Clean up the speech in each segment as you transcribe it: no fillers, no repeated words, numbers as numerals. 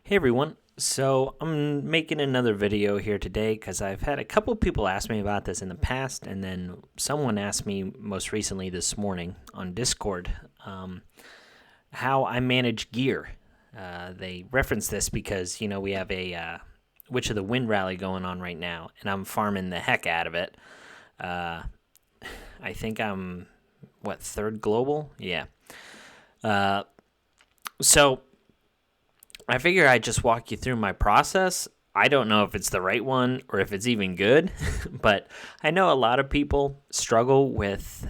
Hey everyone, so I'm making another video here today because I've had a couple people ask me about this in the past, and then someone asked me most recently this morning on Discord how I manage gear. They reference this because, we have a Witch of the Wind rally going on right now, and I'm farming the heck out of it. I think I'm, third global? Yeah. So I figure I'd just walk you through my process. I don't know if it's the right one or if it's even good, but I know a lot of people struggle with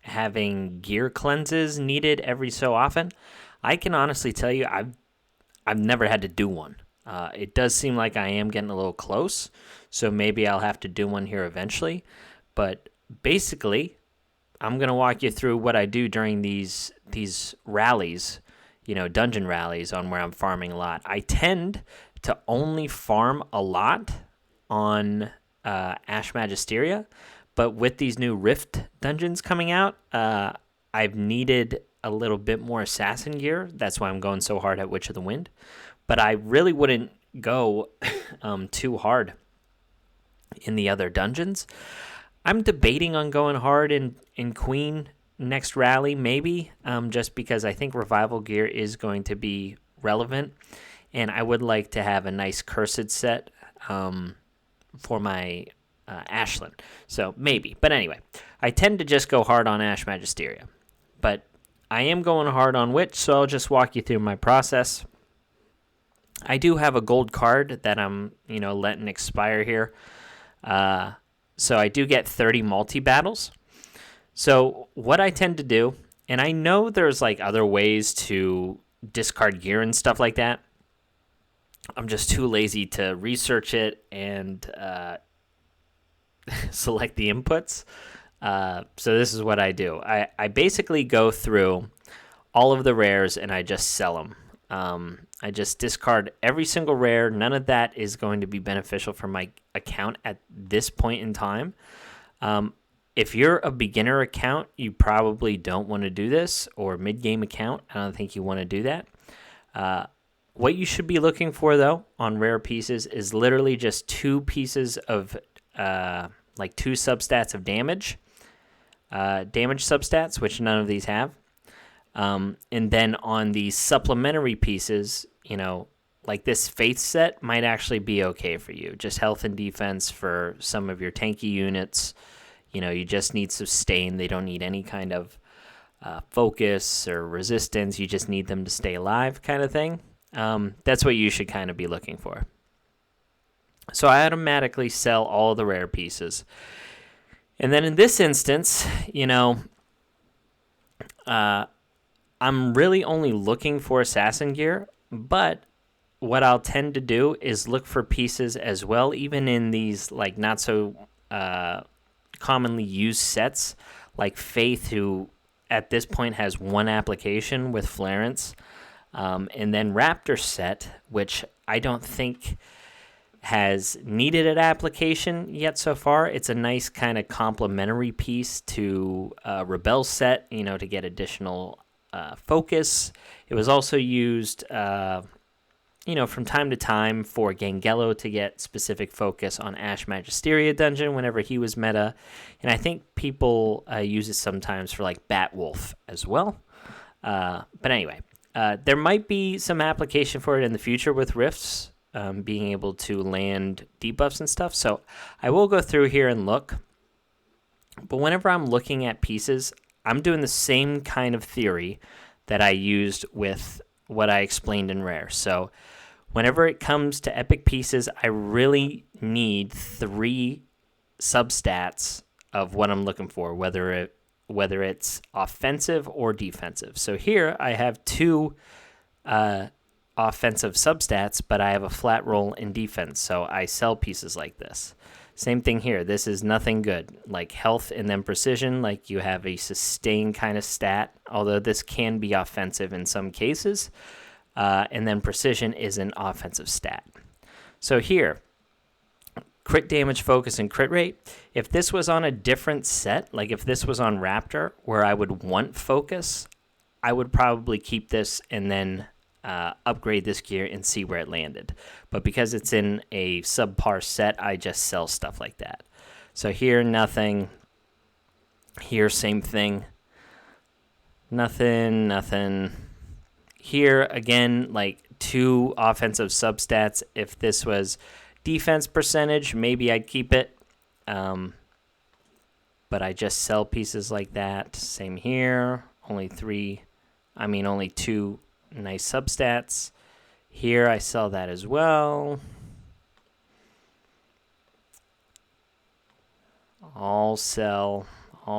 having gear cleanses needed every so often. I can honestly tell you I've never had to do one. It does seem like I am getting a little close, so maybe I'll have to do one here eventually. But basically, I'm going to walk you through what I do during these rallies, dungeon rallies on where I'm farming a lot. I tend to only farm a lot on Ash Magisteria, but with these new Rift dungeons coming out, I've needed a little bit more assassin gear. That's why I'm going so hard at Witch of the Wind. But I really wouldn't go too hard in the other dungeons. I'm debating on going hard in Queen next rally, maybe, just because I think revival gear is going to be relevant, and I would like to have a nice cursed set for my Ashland. So maybe. But anyway, I tend to just go hard on Ash Magisteria. But I am going hard on Witch, so I'll just walk you through my process. I do have a gold card that I'm, letting expire here. So I do get 30 multi-battles. So what I tend to do, and I know there's other ways to discard gear and stuff like that. I'm just too lazy to research it and select the inputs. So this is what I do. I basically go through all of the rares and I just sell them. I just discard every single rare. None of that is going to be beneficial for my account at this point in time. If you're a beginner account, you probably don't want to do this, or mid-game account, I don't think you want to do that. What you should be looking for, though, on rare pieces is literally just two pieces of, two substats of damage substats, which none of these have. And then on the supplementary pieces, like this Faith set might actually be okay for you. Just health and defense for some of your tanky units. You just need sustain. They don't need any kind of focus or resistance. You just need them to stay alive kind of thing. That's what you should kind of be looking for. So I automatically sell all the rare pieces. And then in this instance, I'm really only looking for assassin gear, but what I'll tend to do is look for pieces as well, even in these not so commonly used sets, like Faith, who at this point has one application with Flarence, and then Raptor set, which I don't think has needed an application yet so far. It's a nice kind of complementary piece to Rebel set, to get additional focus. It was also used from time to time for Gangello to get specific focus on Ash Magisteria dungeon whenever he was meta. And I think people use it sometimes for Batwolf as well. But anyway, there might be some application for it in the future with Rifts, being able to land debuffs and stuff. So I will go through here and look. But whenever I'm looking at pieces, I'm doing the same kind of theory that I used with what I explained in Rare. So whenever it comes to epic pieces, I really need 3 substats of what I'm looking for, whether it's offensive or defensive. So here I have 2 offensive substats, but I have a flat roll in defense, so I sell pieces like this. Same thing here. This is nothing good. Like health and then precision, you have a sustain kind of stat, although this can be offensive in some cases. And then precision is an offensive stat. So here, crit damage, focus, and crit rate. If this was on a different set, if this was on Raptor, where I would want focus, I would probably keep this and then upgrade this gear and see where it landed. But because it's in a subpar set, I just sell stuff like that. So here, nothing. Here, same thing. Nothing. Here, again, like 2 offensive substats. If this was defense percentage, maybe I'd keep it. But I just sell pieces like that. Same here. Only 2 nice substats. Here, I sell that as well. All sell.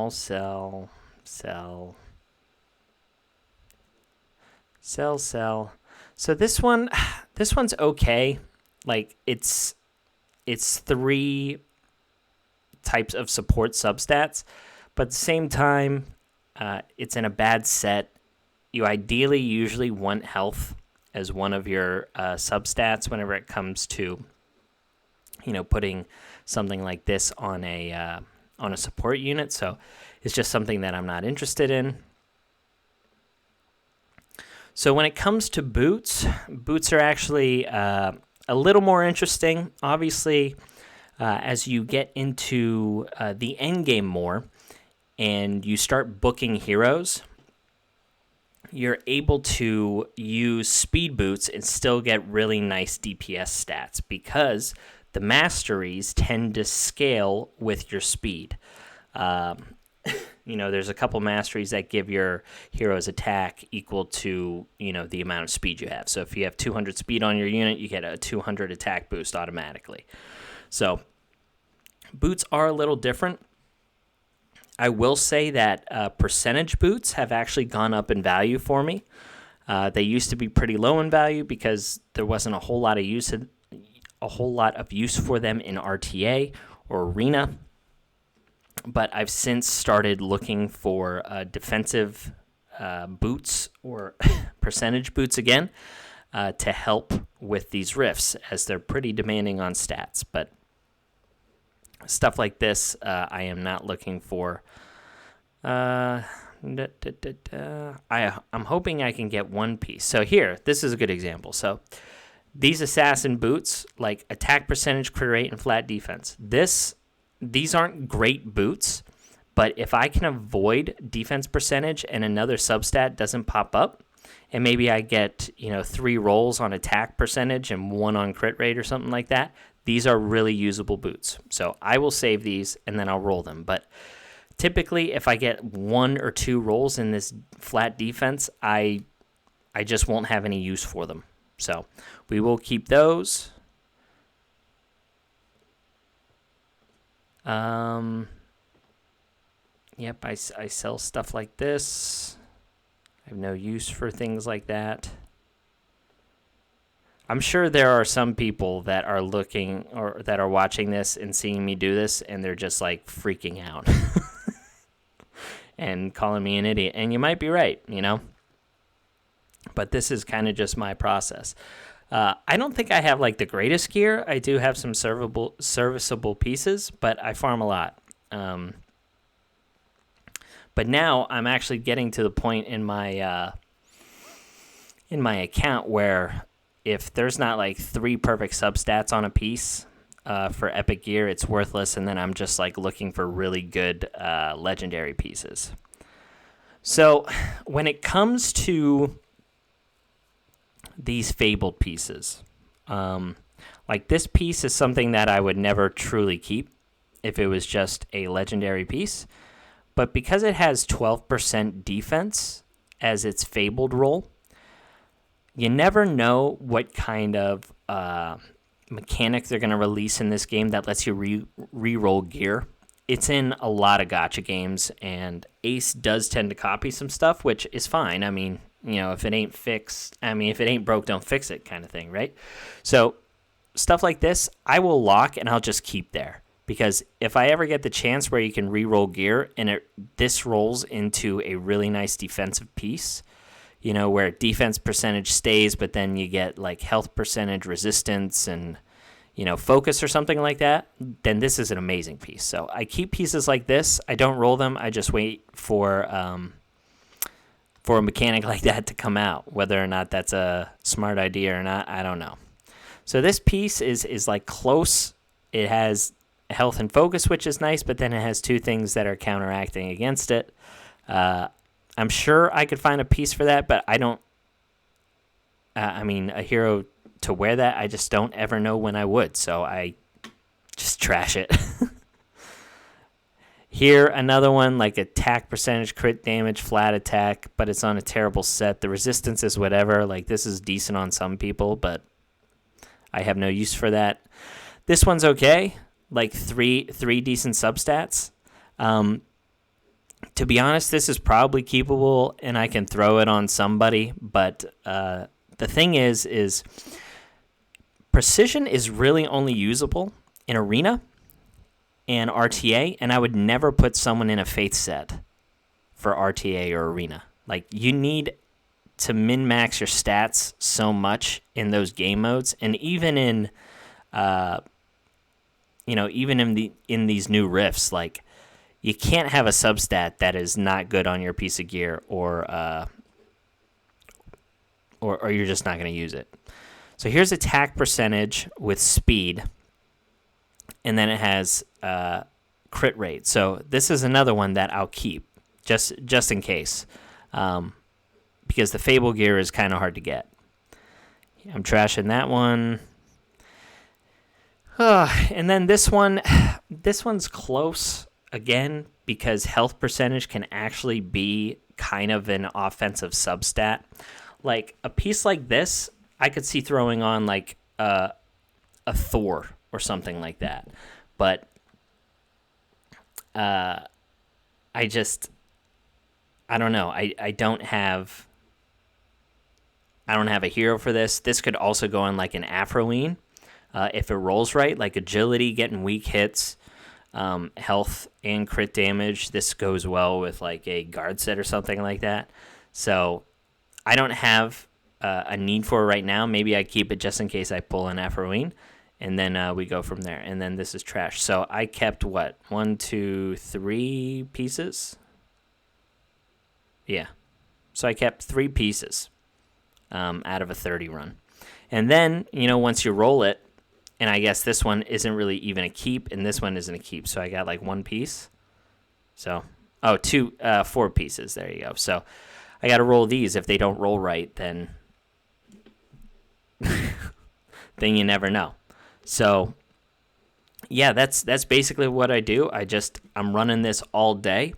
Sell. So this one's okay. Like it's 3 types of support substats, but at the same time, it's in a bad set. You ideally usually want health as one of your substats whenever it comes to, putting something like this on a support unit. So it's just something that I'm not interested in. So when it comes to boots are actually a little more interesting. Obviously, as you get into the end game more and you start booking heroes, you're able to use speed boots and still get really nice DPS stats because the masteries tend to scale with your speed. There's a couple masteries that give your hero's attack equal to, the amount of speed you have. So if you have 200 speed on your unit, you get a 200 attack boost automatically. So boots are a little different. I will say that percentage boots have actually gone up in value for me. They used to be pretty low in value because there wasn't a whole lot of use for them in RTA or Arena. But I've since started looking for defensive boots or percentage boots again to help with these rifts, as they're pretty demanding on stats. But stuff like this, I am not looking for. I'm hoping I can get one piece. So here, this is a good example. So these assassin boots, like attack percentage, crit rate, and flat defense. These aren't great boots, but if I can avoid defense percentage and another substat doesn't pop up, and maybe I get 3 rolls on attack percentage and 1 on crit rate or something like that, these are really usable boots. So I will save these and then I'll roll them. But typically, if I get 1 or 2 rolls in this flat defense, I just won't have any use for them. So we will keep those. Yep, I sell stuff like this. I have no use for things like that. I'm sure there are some people that are looking or that are watching this and seeing me do this, and they're just like freaking out and calling me an idiot. And you might be right, but this is kind of just my process. I don't think I have like the greatest gear. I do have some serviceable pieces, but I farm a lot. But now I'm actually getting to the point in my account where if there's not like 3 perfect substats on a piece for epic gear, it's worthless, and then I'm just like looking for really good legendary pieces. So when it comes to these Fabled pieces, like this piece is something that I would never truly keep if it was just a legendary piece. But because it has 12% defense as its Fabled role, you never know what kind of mechanic they're going to release in this game that lets you re-roll gear. It's in a lot of gacha games, and Ace does tend to copy some stuff, which is fine. I mean, if it ain't broke, don't fix it kind of thing, right? So stuff like this, I will lock and I'll just keep there. Because if I ever get the chance where you can re-roll gear and this rolls into a really nice defensive piece, where defense percentage stays, but then you get like health percentage, resistance, and, focus or something like that, then this is an amazing piece. So I keep pieces like this. I don't roll them. I just wait for for a mechanic like that to come out. Whether or not that's a smart idea or not, I don't know. So this piece is like close. It has health and focus, which is nice, but then it has two things that are counteracting against it. I'm sure I could find a piece for that, but I don't. I mean, a hero to wear that, I just don't ever know when I would, so I just trash it. Here, another one, like attack percentage, crit damage, flat attack, but it's on a terrible set. The resistance is whatever. Like, this is decent on some people, but I have no use for that. This one's okay, like three decent substats. To be honest, this is probably keepable, and I can throw it on somebody, but the thing is precision is really only usable in Arena and RTA, and I would never put someone in a Faith set for RTA or Arena. Like, you need to min-max your stats so much in those game modes, and even in, even in these new rifts, like, you can't have a substat that is not good on your piece of gear, or you're just not going to use it. So here's attack percentage with speed, and then it has crit rate. So this is another one that I'll keep just in case, because the Fabled gear is kind of hard to get. I'm trashing that one. And then this one's close again, because health percentage can actually be kind of an offensive substat. Like, a piece like this, I could see throwing on like a Thor or something like that. But I don't know. I don't have a hero for this. This could also go on like an Afroine if it rolls right, like agility, getting weak hits, health and crit damage. This goes well with like a guard set or something like that. So I don't have a need for it right now. Maybe I keep it just in case I pull an Afroine, and then we go from there. And then this is trash. So I kept what? 1, 2, 3 pieces? Yeah. So I kept 3 pieces out of a 30 run. And then, once you roll it, and I guess this one isn't really even a keep, and this one isn't a keep. So I got like 1 piece. So, 4 pieces. There you go. So I got to roll these. If they don't roll right, then you never know. So yeah, that's basically what I do. I'm running this all day.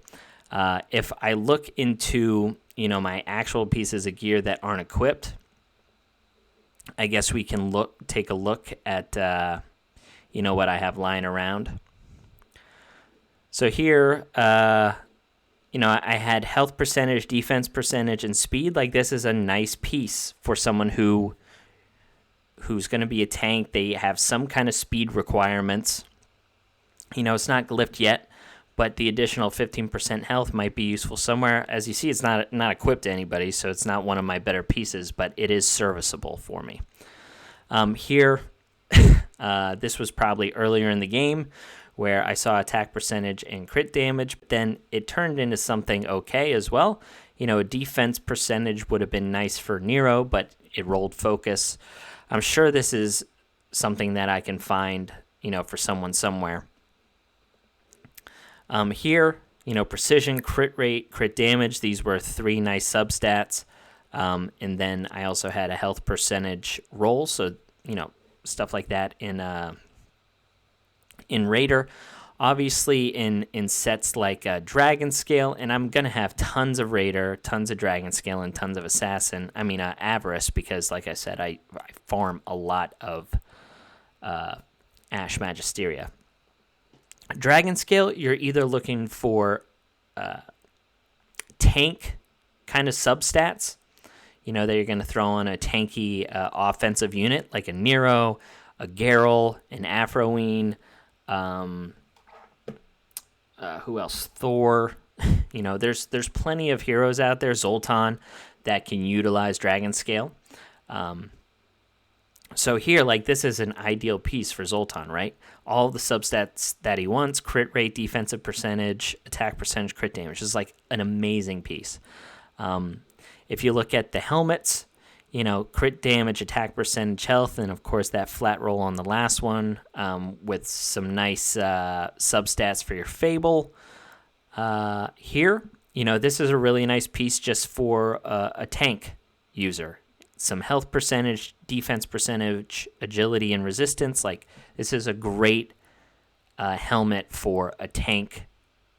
If I look into my actual pieces of gear that aren't equipped, I guess we can take a look at what I have lying around. So here, I had health percentage, defense percentage, and speed. Like, this is a nice piece for someone who's going to be a tank. They have some kind of speed requirements. It's not glyphed yet, but the additional 15% health might be useful somewhere. As you see, it's not equipped to anybody, so it's not one of my better pieces, but it is serviceable for me. Here, this was probably earlier in the game where I saw attack percentage and crit damage, but then it turned into something okay as well. A defense percentage would have been nice for Nero, but it rolled focus. I'm sure this is something that I can find, for someone somewhere. Here, precision, crit rate, crit damage, these were 3 nice substats. And then I also had a health percentage roll, so, stuff like that in Raider. Obviously, in sets like Dragon Scale, and I'm going to have tons of Raider, tons of Dragon Scale, and tons of Assassin. I mean, Avarice, because, like I said, I farm a lot of Ash Magisteria. Dragon Scale, you're either looking for tank kind of substats, that you're going to throw on a tanky offensive unit, like a Nero, a Geralt, an Afroine, who else? Thor. There's plenty of heroes out there, Zoltan, that can utilize Dragon Scale. So here, like, this is an ideal piece for Zoltan, right? All the substats that he wants: crit rate, defensive percentage, attack percentage, crit damage. This is like an amazing piece. If you look at the helmets, crit damage, attack percentage, health, and of course that flat roll on the last one with some nice substats for your Fable. Here, this is a really nice piece just for a tank user. Some health percentage, defense percentage, agility, and resistance. Like, this is a great helmet for a tank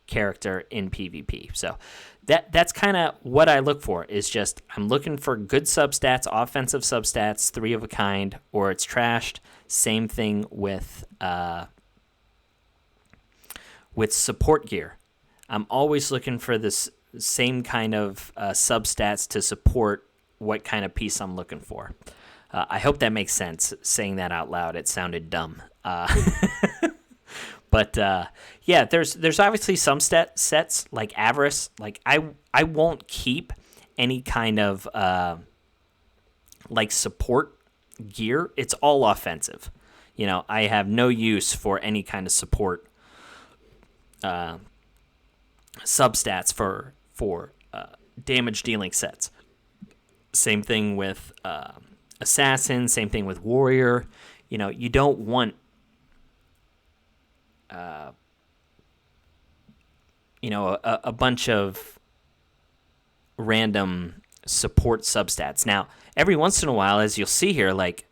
character in PvP. So that's kind of what I look for, is just I'm looking for good substats, offensive substats, 3 of a kind, or it's trashed. Same thing with support gear. I'm always looking for this same kind of substats to support what kind of piece I'm looking for. I hope that makes sense. Saying that out loud, it sounded dumb. But yeah, there's obviously some sets like Avarice. Like I won't keep any kind of like support gear. It's all offensive. I have no use for any kind of support substats for damage dealing sets. Same thing with Assassin, same thing with Warrior. You don't want a bunch of random support substats. Now, every once in a while, as you'll see here, like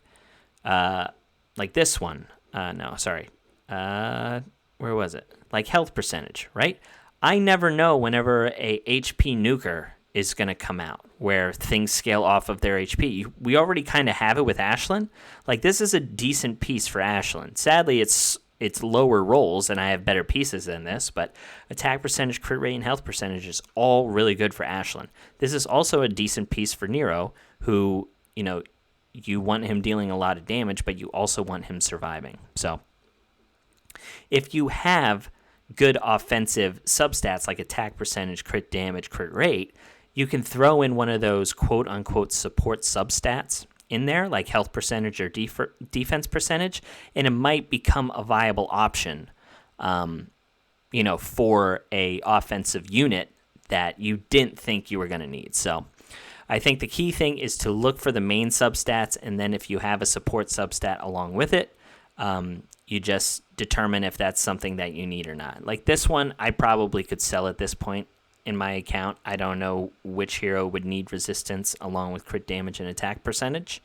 this one. Where was it? Like health percentage, right? I never know whenever a HP nuker is going to come out, where things scale off of their HP. We already kind of have it with Ashlyn. Like, this is a decent piece for Ashlyn. Sadly, it's lower rolls, and I have better pieces than this, but attack percentage, crit rate, and health percentage is all really good for Ashlyn. This is also a decent piece for Nero, who, you want him dealing a lot of damage, but you also want him surviving. So if you have good offensive substats like attack percentage, crit damage, crit rate, you can throw in one of those quote-unquote support substats in there, like health percentage or defense percentage, and it might become a viable option, for a offensive unit that you didn't think you were going to need. So I think the key thing is to look for the main substats, and then if you have a support substat along with it, you just determine if that's something that you need or not. Like this one, I probably could sell at this point in my account. I don't know which hero would need resistance along with crit damage and attack percentage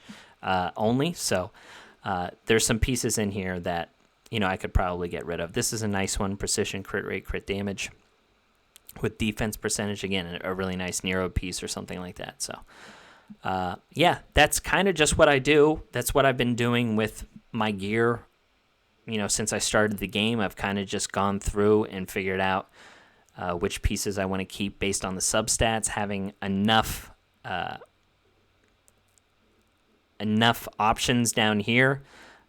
only. So there's some pieces in here that, I could probably get rid of. This is a nice one, precision, crit rate, crit damage with defense percentage. Again, a really nice Nero piece or something like that. So yeah, that's kind of just what I do. That's what I've been doing with my gear. Since I started the game, I've kind of just gone through and figured out which pieces I want to keep based on the substats, having enough options down here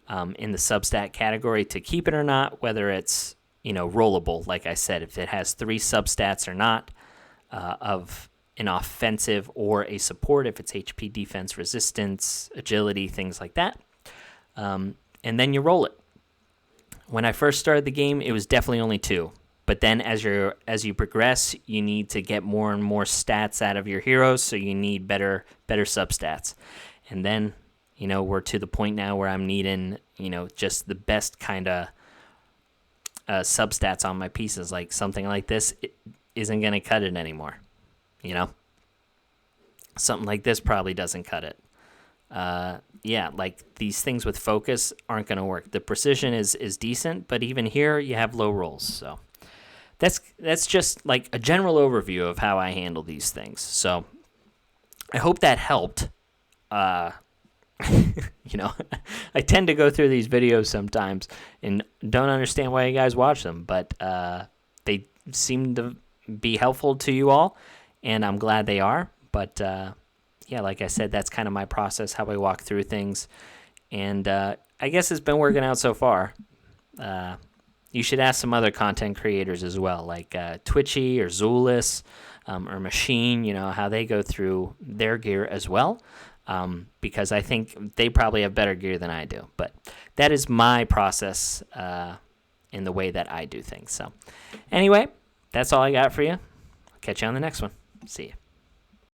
in the substat category to keep it or not, whether it's rollable, like I said, if it has 3 substats or not of an offensive or a support, if it's HP, defense, resistance, agility, things like that, and then you roll it. When I first started the game, it was definitely only 2. But then as you progress, you need to get more and more stats out of your heroes, so you need better substats. And then, we're to the point now where I'm needing, just the best kind of substats on my pieces. Like something like this isn't going to cut it anymore, Something like this probably doesn't cut it. Yeah, like these things with focus aren't going to work. The precision is decent, but even here you have low rolls, so... That's just like a general overview of how I handle these things. So I hope that helped. I tend to go through these videos sometimes and don't understand why you guys watch them, but they seem to be helpful to you all, and I'm glad they are. But yeah, like I said, that's kind of my process, how I walk through things, and I guess it's been working out so far. You should ask some other content creators as well, like Twitchy or Zulus or Machine, how they go through their gear as well, because I think they probably have better gear than I do. But that is my process in the way that I do things. So anyway, that's all I got for you. I'll catch you on the next one. See you.